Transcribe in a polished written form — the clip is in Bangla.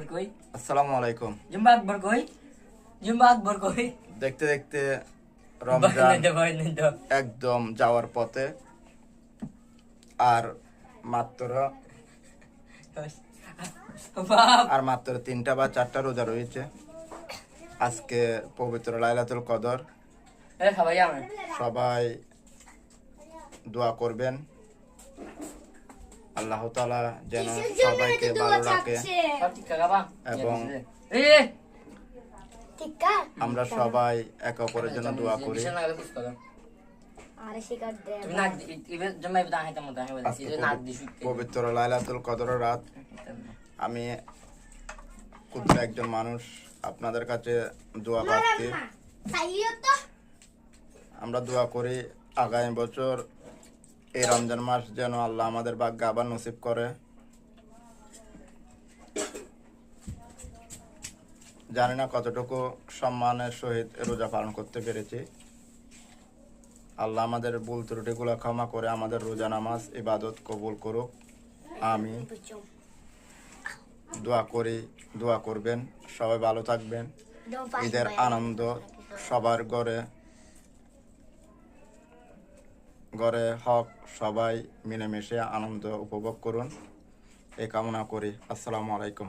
আকবর কই? আসসালামু আলাইকুম। জুম্বা আকবর কই? জুম্বা আকবর কই? দেখতে দেখতে রমজান ভয় নেই তো। একদম যাওয়ার পথে। আর মাত্র বাপ আর মাত্র 3টা বা 4টা রোজা রয়েছে। আজকে পবিত্র লাইলাতুল কদর। এ সবাই আমার সবাই দোয়া করবেন, আল্লাহ তাআলা যেন সবাইকে ভালো রাখে সব ঠিক কাকা এবং এ টিকা আমরা সবাই একে অপরের জন্য দোয়া করি। আরে শিকার দে তুমি না ইবে জমাই বিদা হাইতা মত আমি বলছি আজকে যে না দিছু পবিত্র লাইলাতুল কদরের রাত। আমি ক্ষুদ্র একজন মানুষ আপনাদের কাছে দোয়া প্রার্থী। তাইও তো আমরা দোয়া করি আগামী বছর এই রমজান মাস যেন আল্লাহ আমাদের ভাগ্যে আবার নসিব করে। জানি না কতটুকু সম্মানের সহিত রোজা পালন করতে পেরেছি। আল্লাহ আমাদের ভুল ত্রুটিগুলো ক্ষমা করে আমাদের রোজা নামাজ ইবাদত কবুল করুক। আমি দোয়া করি, দোয়া করবেন, সবাই ভালো থাকবেন। ঈদের আনন্দ সবার ঘরে ঘরে হক, সবাই মিলেমিশে আনন্দ উপভোগ করুন এই কামনা করি। আসসালামু আলাইকুম।